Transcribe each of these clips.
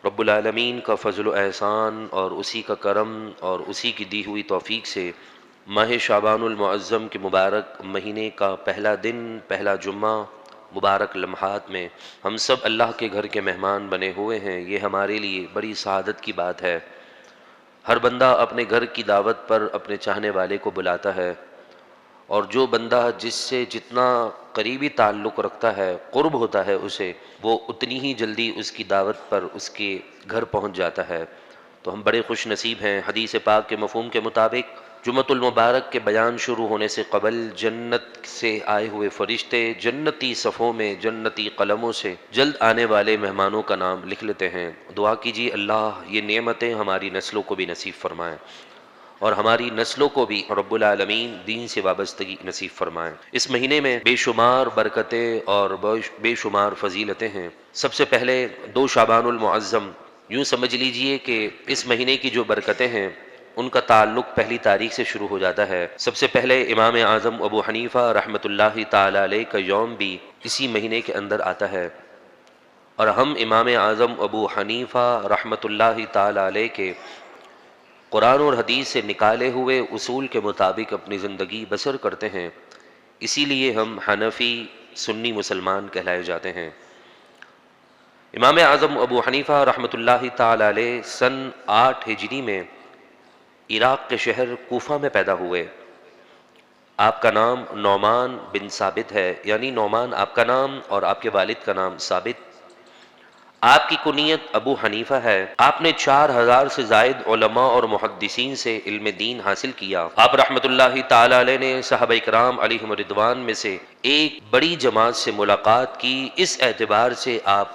رب العالمین کا فضل و احسان اور اسی کا کرم اور اسی کی دی ہوئی توفیق سے ماہ شعبان المعظم کے مبارک مہینے کا پہلا دن، پہلا جمعہ، مبارک لمحات میں ہم سب اللہ کے گھر کے مہمان بنے ہوئے ہیں۔ یہ ہمارے لیے بڑی سعادت کی بات ہے۔ ہر بندہ اپنے گھر کی دعوت پر اپنے چاہنے والے کو بلاتا ہے، اور جو بندہ جس سے جتنا قریبی تعلق رکھتا ہے، قرب ہوتا ہے اسے، وہ اتنی ہی جلدی اس کی دعوت پر اس کے گھر پہنچ جاتا ہے۔ تو ہم بڑے خوش نصیب ہیں۔ حدیث پاک کے مفہوم کے مطابق جمعۃ المبارک کے بیان شروع ہونے سے قبل جنت سے آئے ہوئے فرشتے جنتی صفوں میں جنتی قلموں سے جلد آنے والے مہمانوں کا نام لکھ لیتے ہیں۔ دعا کیجیے اللہ یہ نعمتیں ہماری نسلوں کو بھی نصیب فرمائیں، اور ہماری نسلوں کو بھی رب العالمین دین سے وابستگی نصیب فرمائیں۔ اس مہینے میں بے شمار برکتیں اور بے شمار فضیلتیں ہیں۔ سب سے پہلے 2 شعبان المعظم، یوں سمجھ لیجئے کہ اس مہینے کی جو برکتیں ہیں ان کا تعلق پہلی تاریخ سے شروع ہو جاتا ہے۔ سب سے پہلے امام اعظم ابو حنیفہ رحمۃ اللہ تعالی علیہ کا یوم بھی اسی مہینے کے اندر آتا ہے، اور ہم امام اعظم ابو حنیفہ رحمۃ اللہ تعالی علیہ کے قرآن اور حدیث سے نکالے ہوئے اصول کے مطابق اپنی زندگی بسر کرتے ہیں، اسی لیے ہم حنفی سنی مسلمان کہلائے جاتے ہیں۔ امام اعظم ابو حنیفہ رحمۃ اللہ تعالی علیہ سن 8 ہجری میں عراق کے شہر کوفہ میں پیدا ہوئے۔ آپ کا نام نعمان بن ثابت ہے، یعنی نعمان آپ کا نام اور آپ کے والد کا نام ثابت۔ آپ کی کنیت ابو حنیفہ ہے۔ آپ نے 4000 سے زائد علماء اور محدثین سے علم دین حاصل کیا۔ آپ رحمت اللہ تعالی علیہ نے صحابہ کرام علیہم رضوان میں سے ایک بڑی جماعت سے ملاقات کی، اس اعتبار سے آپ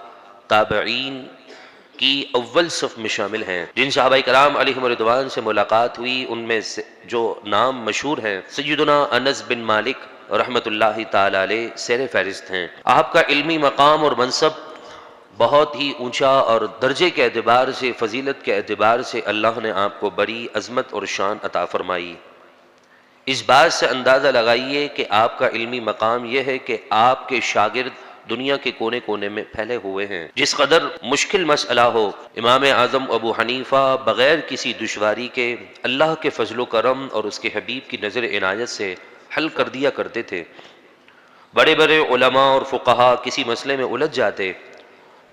تابعین کی اول صف میں شامل ہیں۔ جن صحابہ کرام علیہم رضوان سے ملاقات ہوئی ان میں سے جو نام مشہور ہیں، سیدنا انس بن مالک رحمت اللہ تعالی علیہ سیر فہرست ہیں۔ آپ کا علمی مقام اور منصب بہت ہی اونچا، اور درجے کے اعتبار سے، فضیلت کے اعتبار سے اللہ نے آپ کو بڑی عظمت اور شان عطا فرمائی۔ اس بات سے اندازہ لگائیے کہ آپ کا علمی مقام یہ ہے کہ آپ کے شاگرد دنیا کے کونے کونے میں پھیلے ہوئے ہیں۔ جس قدر مشکل مسئلہ ہو، امام اعظم ابو حنیفہ بغیر کسی دشواری کے اللہ کے فضل و کرم اور اس کے حبیب کی نظر عنایت سے حل کر دیا کرتے تھے۔ بڑے بڑے علماء اور فقہا کسی مسئلے میں الجھ جاتے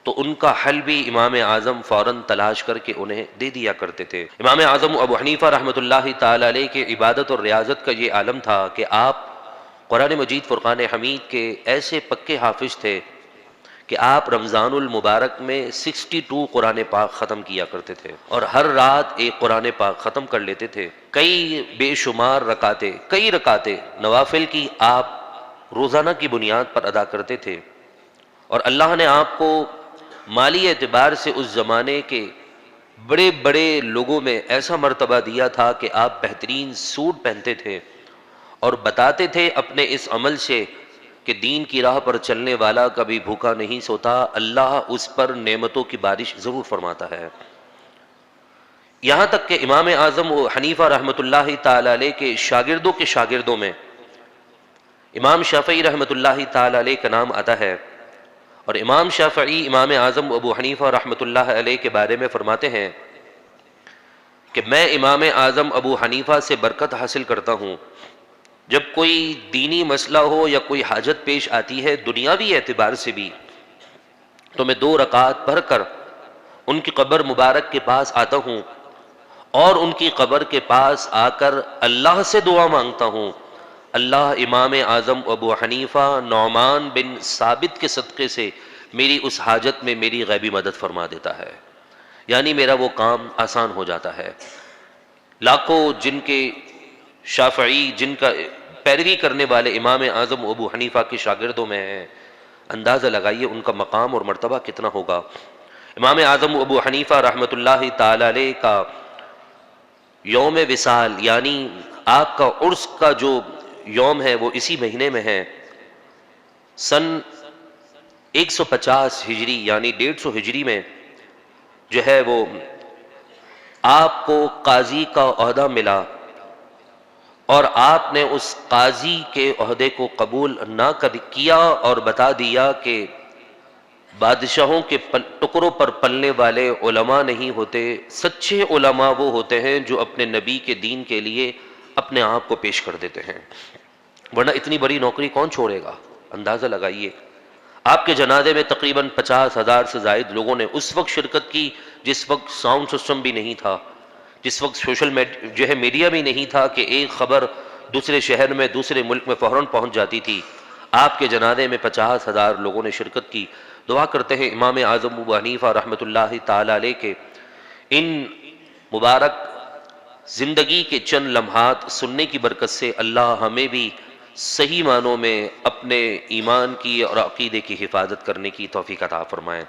تو ان کا حل بھی امام اعظم فوراً تلاش کر کے انہیں دے دیا کرتے تھے۔ امام اعظم ابو حنیفہ رحمۃ اللہ تعالی علیہ کے عبادت اور ریاضت کا یہ عالم تھا کہ آپ قرآن مجید فرقان حمید کے ایسے پکے حافظ تھے کہ آپ رمضان المبارک میں 62 قرآن پاک ختم کیا کرتے تھے، اور ہر رات ایک قرآن پاک ختم کر لیتے تھے۔ کئی بے شمار رکعتیں نوافل کی آپ روزانہ کی بنیاد پر ادا کرتے تھے، اور اللہ نے آپ کو مالی اعتبار سے اس زمانے کے بڑے بڑے لوگوں میں ایسا مرتبہ دیا تھا کہ آپ بہترین سوٹ پہنتے تھے، اور بتاتے تھے اپنے اس عمل سے کہ دین کی راہ پر چلنے والا کبھی بھوکا نہیں سوتا، اللہ اس پر نعمتوں کی بارش ضرور فرماتا ہے۔ یہاں تک کہ امام اعظم حنیفہ رحمۃ اللہ تعالی علیہ کے شاگردوں کے شاگردوں میں امام شافعی رحمۃ اللہ تعالی علیہ کا نام آتا ہے، اور امام شافعی امام اعظم ابو حنیفہ رحمۃ اللہ علیہ کے بارے میں فرماتے ہیں کہ میں امام اعظم ابو حنیفہ سے برکت حاصل کرتا ہوں، جب کوئی دینی مسئلہ ہو یا کوئی حاجت پیش آتی ہے دنیاوی اعتبار سے بھی، تو میں 2 رکعت پڑھ کر ان کی قبر مبارک کے پاس آتا ہوں، اور ان کی قبر کے پاس آ کر اللہ سے دعا مانگتا ہوں، اللہ امام اعظم ابو حنیفہ نعمان بن ثابت کے صدقے سے میری اس حاجت میں میری غیبی مدد فرما دیتا ہے، یعنی میرا وہ کام آسان ہو جاتا ہے۔ لاکھوں جن کے شافعی، جن کا پیروی کرنے والے امام اعظم ابو حنیفہ کے شاگردوں میں ہیں، اندازہ لگائیے ان کا مقام اور مرتبہ کتنا ہوگا۔ امام اعظم ابو حنیفہ رحمۃ اللہ تعالی علیہ کا یوم وصال، یعنی آپ کا عرس کا جو یوم ہے وہ اسی مہینے میں ہے۔ سن 150 ہجری یعنی 150 ہجری میں جو ہے وہ آپ کو قاضی کا عہدہ ملا، اور آپ نے اس قاضی کے عہدے کو قبول نہ کیا اور بتا دیا کہ بادشاہوں کے ٹکروں پر پلنے والے علماء نہیں ہوتے، سچے علماء وہ ہوتے ہیں جو اپنے نبی کے دین کے لیے اپنے آپ کو پیش کر دیتے ہیں، ورنہ اتنی بڑی نوکری کون چھوڑے گا؟ اندازہ لگائیے، آپ کے جنازے میں تقریباً 50,000 سے زائد لوگوں نے اس وقت شرکت کی جس وقت ساؤنڈ سسٹم بھی نہیں تھا، جس وقت سوشل میڈیا بھی نہیں تھا کہ ایک خبر دوسرے شہر میں دوسرے ملک میں فوراً پہنچ جاتی تھی۔ آپ کے جنازے میں 50,000 لوگوں نے شرکت کی۔ دعا کرتے ہیں امام اعظم ابو حنیفہ رحمۃ اللہ تعالی علیہ کے ان مبارک زندگی کے چند لمحات سننے کی برکت سے اللہ ہمیں بھی صحیح معنوں میں اپنے ایمان کی اور عقیدے کی حفاظت کرنے کی توفیق عطا فرمائے۔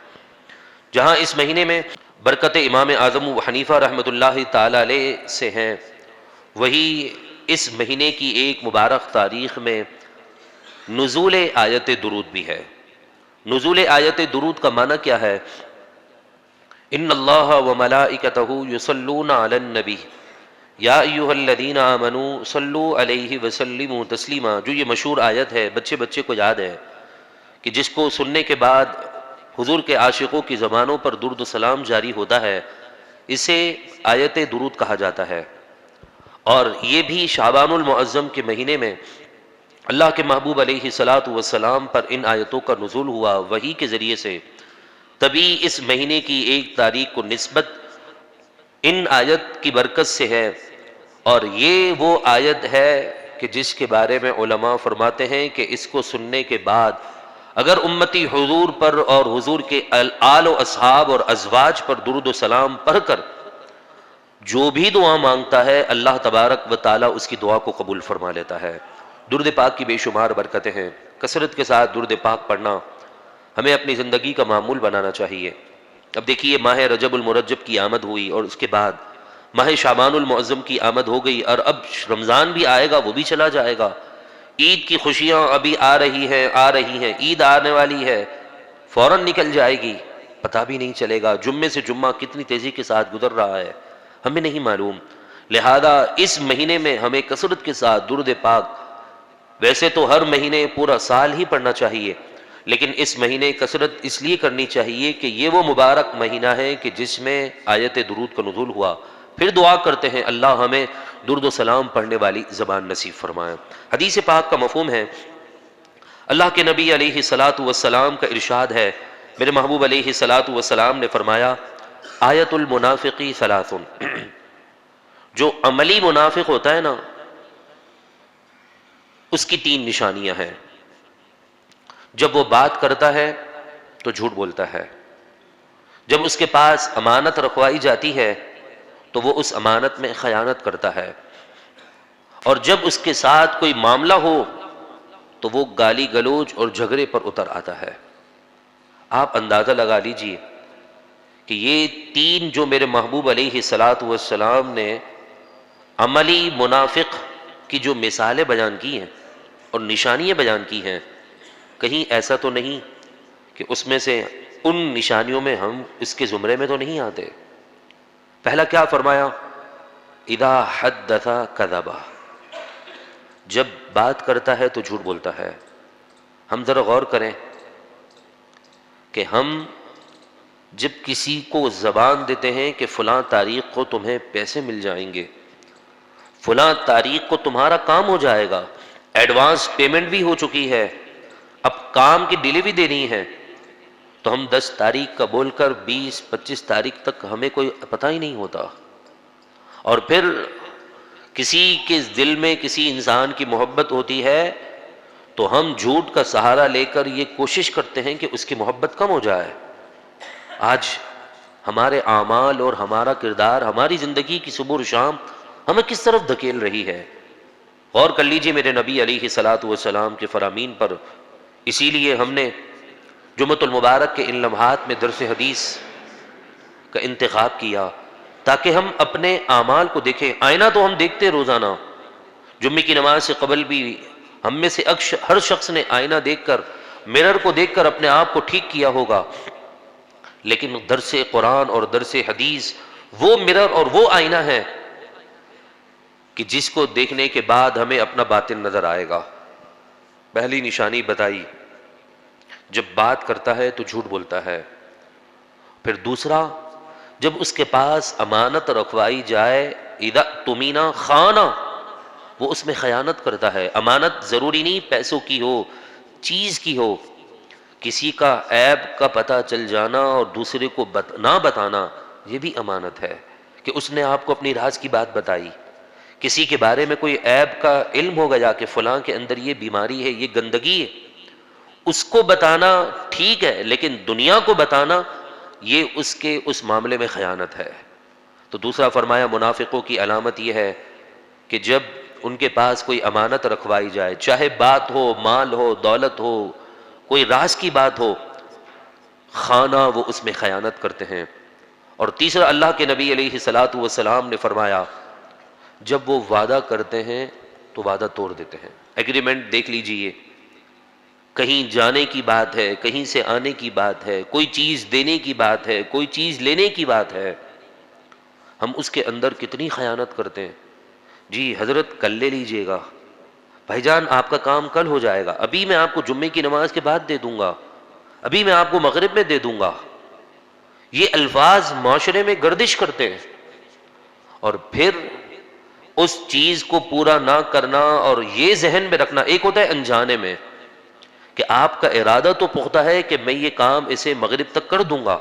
جہاں اس مہینے میں برکت امام اعظم ابو حنیفہ رحمۃ اللہ تعالی علیہ سے ہیں، وہی اس مہینے کی ایک مبارک تاریخ میں نزول آیت درود بھی ہے۔ نزول آیت درود کا معنی کیا ہے؟ ان اللہ و ملائکتہ یصلون علی النبی یا ایھا الذین آمنوا صلوا علیہ وسلموا تسلیما، جو یہ مشہور آیت ہے، بچے بچے کو یاد ہے، کہ جس کو سننے کے بعد حضور کے عاشقوں کی زبانوں پر درود و سلام جاری ہوتا ہے، اسے آیت درود کہا جاتا ہے۔ اور یہ بھی شعبان المعظم کے مہینے میں اللہ کے محبوب علیہ الصلاۃ والسلام پر ان آیتوں کا نزول ہوا وحی کے ذریعے سے، تبھی اس مہینے کی ایک تاریخ کو نسبت ان آیت کی برکت سے ہے۔ اور یہ وہ آیت ہے کہ جس کے بارے میں علماء فرماتے ہیں کہ اس کو سننے کے بعد اگر امتی حضور پر اور حضور کے آل و اصحاب اور ازواج پر درود و سلام پڑھ کر جو بھی دعا مانگتا ہے، اللہ تبارک و تعالیٰ اس کی دعا کو قبول فرما لیتا ہے۔ درود پاک کی بے شمار برکتیں ہیں، کثرت کے ساتھ درود پاک پڑھنا ہمیں اپنی زندگی کا معمول بنانا چاہیے۔ اب دیکھیے، ماہ رجب المرجب کی آمد ہوئی اور اس کے بعد ماہ شعبان المعظم کی آمد ہو گئی، اور اب رمضان بھی آئے گا، وہ بھی چلا جائے گا۔ عید کی خوشیاں ابھی آ رہی ہیں، عید آنے والی ہے، فوراً نکل جائے گی، پتہ بھی نہیں چلے گا جمعے سے جمعہ کتنی تیزی کے ساتھ گزر رہا ہے، ہمیں نہیں معلوم۔ لہذا اس مہینے میں ہمیں کثرت کے ساتھ درود پاک، ویسے تو ہر مہینے پورا سال ہی پڑھنا چاہیے، لیکن اس مہینے کثرت اس لیے کرنی چاہیے کہ یہ وہ مبارک مہینہ ہے کہ جس میں آیت درود کا نزول ہوا۔ پھر دعا کرتے ہیں اللہ ہمیں درود و سلام پڑھنے والی زبان نصیب فرمائے۔ حدیث پاک کا مفہوم ہے، اللہ کے نبی علیہ الصلاۃ والسلام کا ارشاد ہے، میرے محبوب علیہ الصلاۃ والسلام نے فرمایا، آیت المنافقی ثلاث، جو عملی منافق ہوتا ہے نا، اس کی 3 نشانیاں ہیں۔ جب وہ بات کرتا ہے تو جھوٹ بولتا ہے، جب اس کے پاس امانت رکھوائی جاتی ہے تو وہ اس امانت میں خیانت کرتا ہے، اور جب اس کے ساتھ کوئی معاملہ ہو تو وہ گالی گلوچ اور جھگڑے پر اتر آتا ہے۔ آپ اندازہ لگا لیجئے کہ یہ 3 جو میرے محبوب علیہ الصلاۃ والسلام نے عملی منافق کی جو مثالیں بیان کی ہیں اور نشانیاں بیان کی ہیں، کہیں ایسا تو نہیں کہ اس میں سے ان نشانیوں میں ہم اس کے زمرے میں تو نہیں آتے۔ پہلا کیا فرمایا؟ اذا حدث کذب، جب بات کرتا ہے تو جھوٹ بولتا ہے۔ ہم ذرا غور کریں کہ ہم جب کسی کو زبان دیتے ہیں کہ فلاں تاریخ کو تمہیں پیسے مل جائیں گے، فلاں تاریخ کو تمہارا کام ہو جائے گا، ایڈوانس پیمنٹ بھی ہو چکی ہے، اب کام کی ڈیلیوری دینی ہے، تو ہم 10 تاریخ کا بول کر 20-25 تاریخ تک ہمیں کوئی پتہ ہی نہیں ہوتا، اور پھر کسی کے دل میں کسی انسان کی محبت ہوتی ہے تو ہم جھوٹ کا سہارا لے کر یہ کوشش کرتے ہیں کہ اس کی محبت کم ہو جائے۔ آج ہمارے اعمال اور ہمارا کردار ہماری زندگی کی صبح و شام ہمیں کس طرف دھکیل رہی ہے؟ غور کر لیجئے میرے نبی علیہ الصلاۃ والسلام کے فرامین پر۔ اسی لیے ہم نے جمعۃ المبارک کے ان لمحات میں درس حدیث کا انتخاب کیا تاکہ ہم اپنے اعمال کو دیکھیں۔ آئینہ تو ہم دیکھتے روزانہ، جمعے کی نماز سے قبل بھی ہم میں سے ہر شخص نے آئینہ دیکھ کر، مرر کو دیکھ کر اپنے آپ کو ٹھیک کیا ہوگا، لیکن درس قرآن اور درس حدیث وہ مرر اور وہ آئینہ ہے کہ جس کو دیکھنے کے بعد ہمیں اپنا باطن نظر آئے گا۔ پہلی نشانی بتائی، جب بات کرتا ہے تو جھوٹ بولتا ہے۔ پھر دوسرا، جب اس کے پاس امانت رکھوائی جائے، اذا تمینا خانہ، وہ اس میں خیانت کرتا ہے۔ امانت ضروری نہیں پیسوں کی ہو، چیز کی ہو، کسی کا عیب کا پتہ چل جانا اور دوسرے کو نہ بتانا، یہ بھی امانت ہے کہ اس نے آپ کو اپنی راز کی بات بتائی۔ کسی کے بارے میں کوئی عیب کا علم ہو گیا کہ فلاں کے اندر یہ بیماری ہے، یہ گندگی ہے، اس کو بتانا ٹھیک ہے، لیکن دنیا کو بتانا یہ اس معاملے میں خیانت ہے۔ تو دوسرا فرمایا منافقوں کی علامت یہ ہے کہ جب ان کے پاس کوئی امانت رکھوائی جائے، چاہے بات ہو، مال ہو، دولت ہو، کوئی راز کی بات ہو، خانہ وہ اس میں خیانت کرتے ہیں۔ اور تیسرا، اللہ کے نبی علیہ الصلوۃ والسلام نے فرمایا جب وہ وعدہ کرتے ہیں تو وعدہ توڑ دیتے ہیں۔ ایگریمنٹ دیکھ لیجئے، کہیں جانے کی بات ہے، کہیں سے آنے کی بات ہے، کوئی چیز دینے کی بات ہے، کوئی چیز لینے کی بات ہے، ہم اس کے اندر کتنی خیانت کرتے ہیں۔ جی حضرت کل لے لیجئے گا، بھائی جان آپ کا کام کل ہو جائے گا، ابھی میں آپ کو جمعے کی نماز کے بعد دے دوں گا، ابھی میں آپ کو مغرب میں دے دوں گا۔ یہ الفاظ معاشرے میں گردش کرتے ہیں، اور پھر اس چیز کو پورا نہ کرنا اور یہ ذہن میں رکھنا، ایک ہوتا ہے انجانے میں کہ آپ کا ارادہ تو پختہ ہے کہ میں یہ کام اسے مغرب تک کر دوں گا،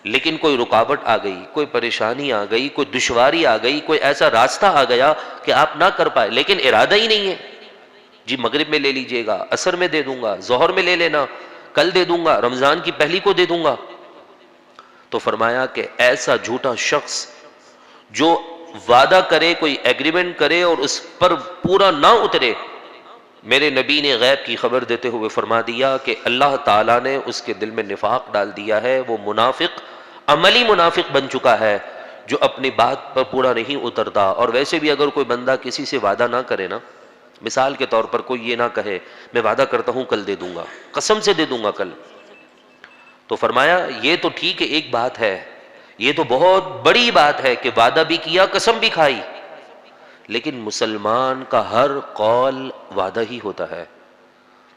لیکن کوئی رکاوٹ آ گئی، کوئی پریشانی آ گئی، کوئی دشواری آ گئی، کوئی ایسا راستہ آ گیا کہ آپ نہ کر پائے، لیکن ارادہ ہی نہیں ہے۔ جی مغرب میں لے لیجئے گا، عصر میں دے دوں گا، ظہر میں لے لینا، کل دے دوں گا، رمضان کی پہلی کو دے دوں گا۔ تو فرمایا کہ ایسا جھوٹا شخص جو وعدہ کرے، کوئی ایگریمنٹ کرے اور اس پر پورا نہ اترے، میرے نبی نے غیب کی خبر دیتے ہوئے فرما دیا کہ اللہ تعالیٰ نے اس کے دل میں نفاق ڈال دیا ہے، وہ منافق، عملی منافق بن چکا ہے جو اپنی بات پر پورا نہیں اترتا۔ اور ویسے بھی اگر کوئی بندہ کسی سے وعدہ نہ کرے نا، مثال کے طور پر کوئی یہ نہ کہے میں وعدہ کرتا ہوں کل دے دوں گا، قسم سے دے دوں گا کل، تو فرمایا یہ تو ٹھیک ہے، ایک بات ہے، یہ تو بہت بڑی بات ہے کہ وعدہ بھی کیا، قسم بھی کھائی، لیکن مسلمان کا ہر قول وعدہ ہی ہوتا ہے۔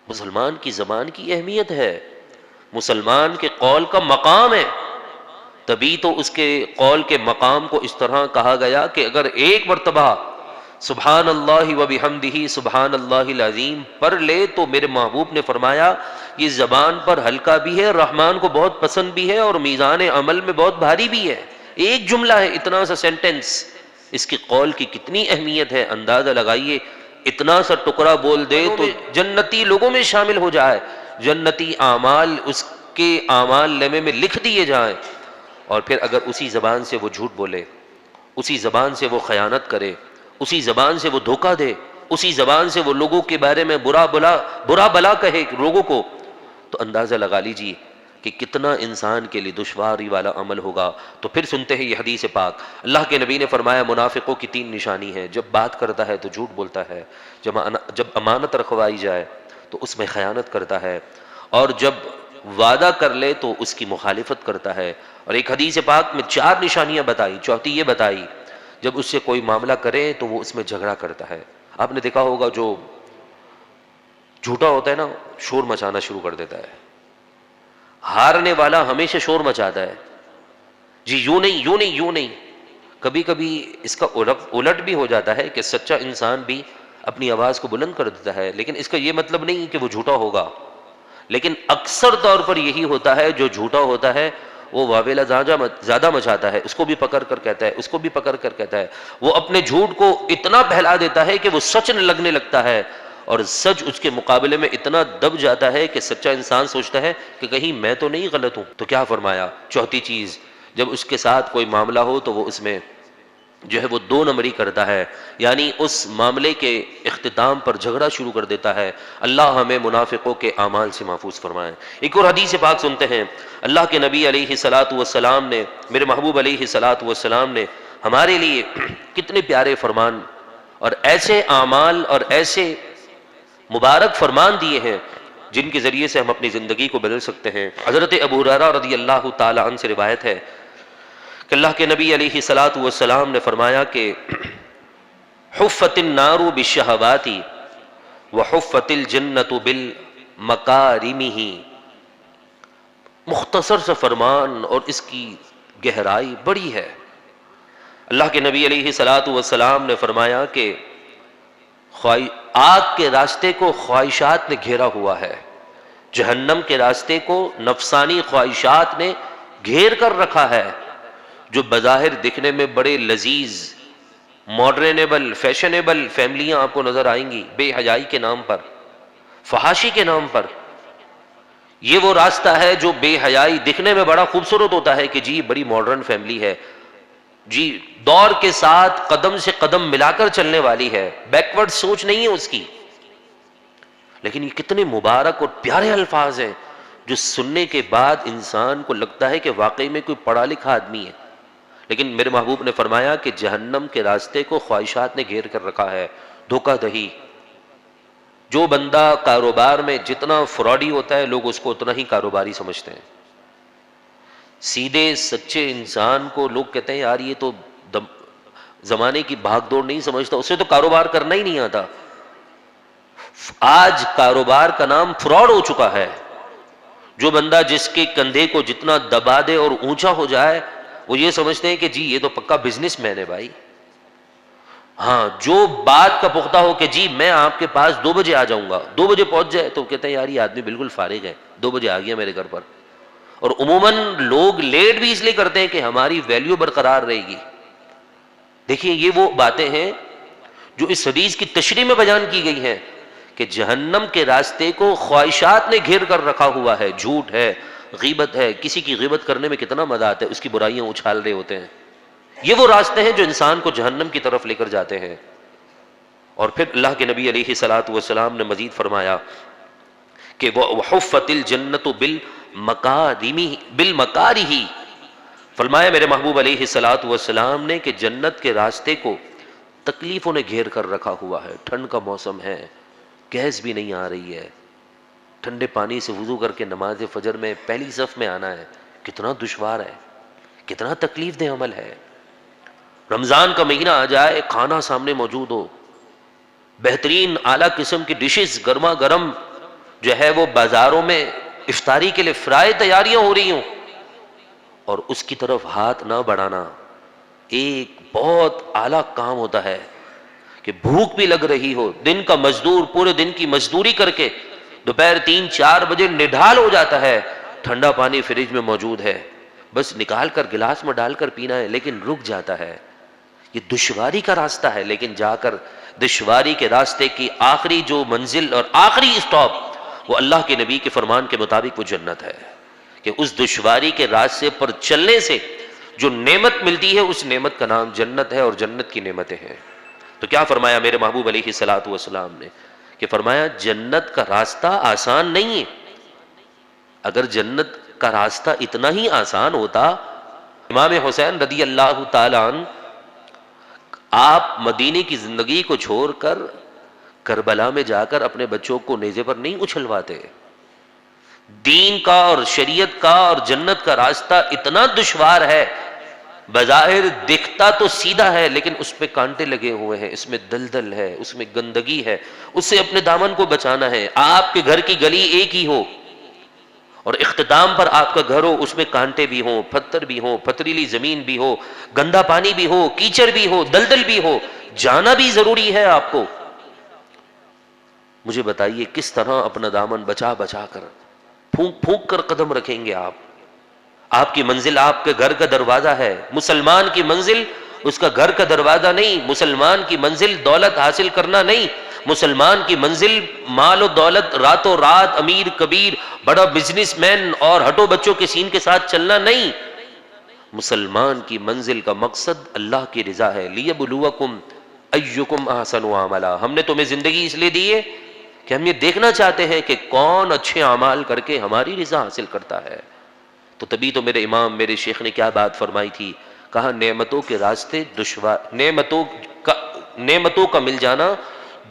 مسلمان کی زبان کی اہمیت ہے، مسلمان کے قول کا مقام ہے، تبھی تو اس کے قول کے مقام کو اس طرح کہا گیا کہ اگر ایک مرتبہ سبحان اللہ و بحمدہ سبحان اللہ العظیم پڑھ لے تو میرے محبوب نے فرمایا یہ زبان پر ہلکا بھی ہے، رحمان کو بہت پسند بھی ہے، اور میزان عمل میں بہت بھاری بھی ہے۔ ایک جملہ ہے، اتنا سا سینٹنس، اس کی قول کی کتنی اہمیت ہے، اندازہ لگائیے، اتنا سا ٹکڑا بول دے تو جنتی لوگوں میں شامل ہو جائے، جنتی اعمال اس کے اعمال نامے میں لکھ دیے جائیں، اور پھر اگر اسی زبان سے وہ جھوٹ بولے، اسی زبان سے وہ خیانت کرے، اسی زبان سے وہ دھوکہ دے، اسی زبان سے وہ لوگوں کے بارے میں برا بلا کہے لوگوں کو، تو اندازہ لگا لیجیے کہ کتنا انسان کے لیے دشواری والا عمل ہوگا۔ تو پھر سنتے ہیں یہ حدیث پاک، اللہ کے نبی نے فرمایا منافقوں کی 3 نشانی ہے، جب بات کرتا ہے تو جھوٹ بولتا ہے، جب امانت رکھوائی جائے تو اس میں خیانت کرتا ہے، اور جب وعدہ کر لے تو اس کی مخالفت کرتا ہے۔ اور ایک حدیث پاک میں 4 نشانیاں بتائی، چوتھی یہ بتائی جب اس سے کوئی معاملہ کرے تو وہ اس میں جھگڑا کرتا ہے۔ آپ نے دیکھا ہوگا جو جھوٹا ہوتا ہے نا، شور مچانا شروع کر دیتا ہے، ہارنے والا ہمیشہ شور مچاتا ہے، جی یوں نہیں یوں نہیں یوں نہیں۔ کبھی کبھی اس کا الٹ بھی ہو جاتا ہے کہ سچا انسان بھی اپنی آواز کو بلند کر دیتا ہے، لیکن اس کا یہ مطلب نہیں کہ وہ جھوٹا ہوگا، لیکن اکثر طور پر یہی ہوتا ہے، جو جھوٹا ہوتا ہے وہ واویلا زیادہ مچاتا ہے، اس کو بھی پکڑ کر کہتا ہے، اس کو بھی پکڑ کر کہتا ہے، وہ اپنے جھوٹ کو اتنا پھیلا دیتا ہے کہ وہ سچ لگنے لگتا ہے، اور سچ اس کے مقابلے میں اتنا دب جاتا ہے کہ سچا انسان سوچتا ہے کہ کہیں میں تو نہیں غلط ہوں۔ تو کیا فرمایا؟ چوتھی چیز، جب اس کے ساتھ کوئی معاملہ ہو تو وہ اس میں جو ہے وہ 2 نمبری کرتا ہے، یعنی اس معاملے کے اختتام پر جھگڑا شروع کر دیتا ہے۔ اللہ ہمیں منافقوں کے اعمال سے محفوظ فرمائے۔ ایک اور حدیث پاک سنتے ہیں، اللہ کے نبی علیہ الصلوۃ والسلام نے، میرے محبوب علیہ الصلوۃ والسلام نے ہمارے لیے کتنے پیارے فرمان اور ایسے اعمال اور ایسے مبارک فرمان دیے ہیں جن کے ذریعے سے ہم اپنی زندگی کو بدل سکتے ہیں۔ حضرت ابو ہریرہ رضی اللہ تعالی عنہ سے روایت ہے کہ اللہ کے نبی علیہ الصلوۃ والسلام نے فرمایا کہ حفت النار بالشہوات وحفت الجنۃ بالمکارمہ، مختصر سا فرمان اور اس کی گہرائی بڑی ہے۔ اللہ کے نبی علیہ الصلاۃ والسلام نے فرمایا کہ آگ کے راستے کو خواہشات نے گھیرا ہوا ہے، جہنم کے راستے کو نفسانی خواہشات نے گھیر کر رکھا ہے، جو بظاہر دکھنے میں بڑے لذیذ، ماڈرنیبل، فیشنیبل فیملیاں آپ کو نظر آئیں گی بے حیائی کے نام پر، فحاشی کے نام پر، یہ وہ راستہ ہے جو بے حیائی دکھنے میں بڑا خوبصورت ہوتا ہے کہ جی بڑی ماڈرن فیملی ہے، جی دور کے ساتھ قدم سے قدم ملا کر چلنے والی ہے، بیکورڈ سوچ نہیں ہے اس کی۔ لیکن یہ کتنے مبارک اور پیارے الفاظ ہیں جو سننے کے بعد انسان کو لگتا ہے کہ واقعی میں کوئی پڑھا لکھا آدمی ہے۔ لیکن میرے محبوب نے فرمایا کہ جہنم کے راستے کو خواہشات نے گھیر کر رکھا ہے، دھوکہ دہی۔ جو بندہ کاروبار میں جتنا فراڈی ہوتا ہے لوگ اس کو اتنا ہی کاروباری سمجھتے ہیں۔ سیدھے سچے انسان کو لوگ کہتے ہیں یار یہ تو زمانے کی بھاگ دوڑ نہیں سمجھتا، اسے تو کاروبار کرنا ہی نہیں آتا۔ آج کاروبار کا نام فراڈ ہو چکا ہے۔ جو بندہ جس کے کندھے کو جتنا دبا دے اور اونچا ہو جائے وہ یہ سمجھتے ہیں کہ جی یہ تو پکا بزنس مین ہے بھائی۔ ہاں جو بات کا پختہ ہو کہ جی میں آپ کے پاس 2 بجے آ جاؤں گا، 2 بجے پہنچ جائے تو کہتے ہیں یار یہ آدمی بالکل فارغ ہے، 2 بجے آ گیا میرے گھر پر۔ اور عموماً لوگ لیٹ بھی اس لیے کرتے ہیں کہ ہماری ویلیو برقرار رہے گی۔ دیکھیے یہ وہ باتیں ہیں جو اس حدیث کی تشریح میں بیان کی گئی ہیں کہ جہنم کے راستے کو خواہشات نے گھیر کر رکھا ہوا ہے، جھوٹ ہے، غیبت ہے، کسی کی غیبت کرنے میں کتنا مزہ آتا ہے، اس کی برائیاں اچھال رہے ہوتے ہیں۔ یہ وہ راستے ہیں جو انسان کو جہنم کی طرف لے کر جاتے ہیں۔ اور پھر اللہ کے نبی علیہ الصلاۃ والسلام نے مزید فرمایا کہ وحفت الجنت بالمکارہ، فرمایا میرے محبوب علیہ الصلاۃ والسلام نے کہ جنت کے راستے کو تکلیفوں نے گھیر کر رکھا ہوا ہے۔ ٹھنڈ کا موسم ہے، گیس بھی نہیں آ رہی ہے، ٹھنڈے پانی سے وضو کر کے نماز فجر میں پہلی صف میں آنا ہے، کتنا دشوار ہے، کتنا تکلیف دہ عمل ہے۔ رمضان کا مہینہ آ جائے، کھانا سامنے موجود ہو، بہترین اعلیٰ قسم کی ڈشز گرما گرم جو ہے وہ بازاروں میں افطاری کے لیے فرائی تیاریاں ہو رہی ہوں، اور اس کی طرف ہاتھ نہ بڑھانا ایک بہت اعلیٰ کام ہوتا ہے۔ کہ بھوک بھی لگ رہی ہو، دن کا مزدور پورے دن کی مزدوری کر کے دوپہر 3-4 بجے نڈھال ہو جاتا ہے، ٹھنڈا پانی فریج میں موجود ہے، بس نکال کر گلاس میں ڈال کر پینا ہے، لیکن رک جاتا ہے۔ یہ دشواری کا راستہ ہے، لیکن جا کر دشواری کے راستے کی آخری جو منزل اور آخری اسٹاپ وہ اللہ کے نبی کے فرمان کے مطابق وہ جنت ہے۔ کہ اس دشواری کے راستے پر چلنے سے جو نعمت ملتی ہے اس نعمت کا نام جنت ہے، اور جنت کی نعمتیں ہیں۔ تو کیا فرمایا میرے محبوب علیہ الصلاۃ والسلام نے کہ فرمایا جنت کا راستہ آسان نہیں ہے۔ اگر جنت کا راستہ اتنا ہی آسان ہوتا، امام حسین رضی اللہ تعالی عنہ آپ مدینے کی زندگی کو چھوڑ کر کربلا میں جا کر اپنے بچوں کو نیزے پر نہیں اچھلواتے۔ دین کا اور شریعت کا اور جنت کا راستہ اتنا دشوار ہے، بظاہر دکھتا تو سیدھا ہے لیکن اس پہ کانٹے لگے ہوئے ہیں، اس میں دلدل ہے، اس میں گندگی ہے، اس سے اپنے دامن کو بچانا ہے۔ آپ کے گھر کی گلی ایک ہی ہو اور اختتام پر آپ کا گھر ہو، اس میں کانٹے بھی ہوں، پتھر بھی ہوں، پتھریلی زمین بھی ہو، گندا پانی بھی ہو، کیچڑ بھی ہو، دلدل بھی ہو، جانا بھی ضروری ہے آپ کو۔ مجھے بتائیے کس طرح اپنا دامن بچا بچا کر پھونک پھونک کر قدم رکھیں گے آپ؟ آپ کی منزل آپ کے گھر کا دروازہ ہے۔ مسلمان کی منزل اس کا گھر کا دروازہ نہیں، مسلمان کی منزل دولت حاصل کرنا نہیں، مسلمان کی منزل مال و دولت، راتوں رات امیر کبیر بڑا بزنس مین اور ہٹو بچوں کے سین کے ساتھ چلنا نہیں۔ مسلمان کی منزل کا مقصد اللہ کی رضا ہے۔ لیبلوکم ایکم احسن عملا، ہم نے تمہیں زندگی اس لیے دی ہے کہ ہم یہ دیکھنا چاہتے ہیں کہ کون اچھے اعمال کر کے ہماری رضا حاصل کرتا ہے۔ تو تبھی تو میرے امام میرے شیخ نے کیا بات فرمائی تھی، کہا نعمتوں کے راستے نعمتوں کا مل جانا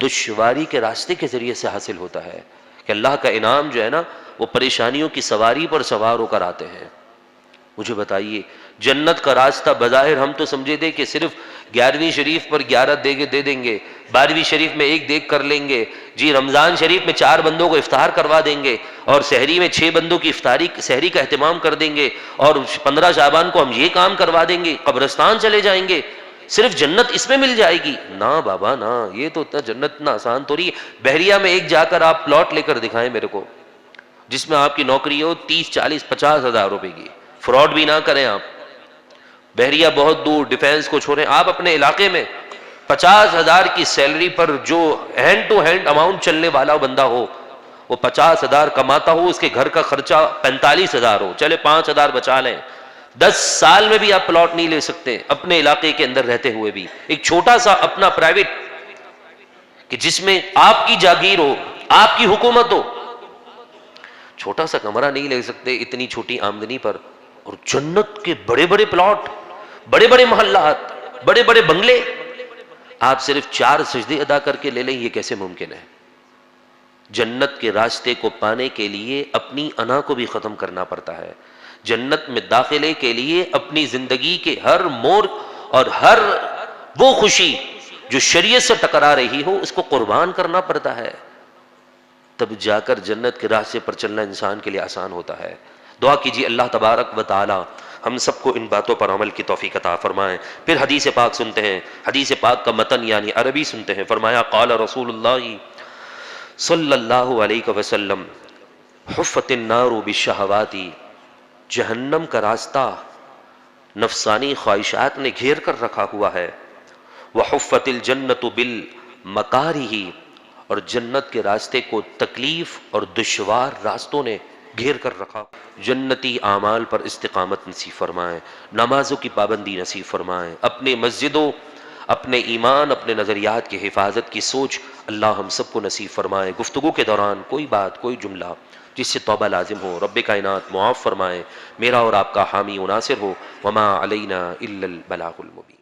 دشواری کے راستے کے ذریعے سے حاصل ہوتا ہے۔ کہ اللہ کا انعام جو ہے نا وہ پریشانیوں کی سواری پر سوار ہو کر آتے ہیں۔ مجھے بتائیے، جنت کا راستہ بظاہر ہم تو سمجھے تھے کہ صرف 11ویں شریف پر 11 دیگیں دے دیں گے، 12ویں شریف میں 1 دیگ کر لیں گے، جی رمضان شریف میں 4 بندوں کو افطار کروا دیں گے، اور سحری میں 6 بندوں کی سحری کا اہتمام کر دیں گے، اور 15 شعبان کو ہم یہ کام کروا دیں گے، قبرستان چلے جائیں گے، صرف جنت اس میں مل جائے گی؟ نہ بابا نہ، یہ تو اتنا جنت اتنا آسان تو نہیں ہے۔ بحریہ میں ایک جا کر آپ پلاٹ لے کر دکھائیں میرے کو، جس میں آپ کی نوکری ہو 30 40 50 ہزار روپے کی، فراڈ بھی نہ کریں آپ۔ بحریہ بہت دور، ڈیفینس کو چھوڑیں، آپ اپنے علاقے میں 50 ہزار کی سیلری پر جو ہینڈ ٹو ہینڈ اماؤنٹ چلنے والا بندہ ہو، وہ 50 ہزار کماتا ہو، اس کے گھر کا خرچہ 45 ہزار ہو، چلے 5 ہزار بچا لیں، 10 سال میں بھی آپ پلاٹ نہیں لے سکتے اپنے علاقے کے اندر رہتے ہوئے بھی، ایک چھوٹا سا اپنا پرائیویٹ کہ جس میں آپ کی جاگیر ہو، آپ کی حکومت ہو، چھوٹا سا کمرہ نہیں لے سکتے اتنی چھوٹی آمدنی پر، اور جنت کے بڑے بڑے پلاٹ، بڑے بڑے محلات، بڑے بڑے بنگلے، آپ صرف 4 سجدے ادا کر کے لے لیں، یہ کیسے ممکن ہے؟ جنت کے راستے کو پانے کے لیے اپنی انا کو بھی ختم کرنا پڑتا ہے، جنت میں داخلے کے لیے اپنی زندگی کے ہر موڑ اور ہر وہ خوشی جو شریعت سے ٹکرا رہی ہو اس کو قربان کرنا پڑتا ہے، تب جا کر جنت کے راستے پر چلنا انسان کے لیے آسان ہوتا ہے۔ دعا کیجیے اللہ تبارک و تعالی ہم سب کو ان باتوں پر عمل کی توفیق عطا فرمائے۔ پھر حدیث پاک سنتے ہیں، حدیث پاک کا متن یعنی عربی سنتے ہیں۔ فرمایا قال رسول اللہ صلی اللہ علیہ وسلم حفت النار بالشہوات، جہنم کا راستہ نفسانی خواہشات نے گھیر کر رکھا ہوا ہے، وحفت الجنت بالمکارہ، اور جنت کے راستے کو تکلیف اور دشوار راستوں نے گھیر کر رکھا۔ جنتی اعمال پر استقامت نصیب فرمائیں، نمازوں کی پابندی نصیب فرمائیں، اپنے مسجدوں، اپنے ایمان، اپنے نظریات کی حفاظت کی سوچ اللہ ہم سب کو نصیب فرمائے۔ گفتگو کے دوران کوئی بات، کوئی جملہ جس سے توبہ لازم ہو، رب کائنات معاف فرمائے، میرا اور آپ کا حامی و ناصر ہو۔ وما علینا الا البلاغ المبین۔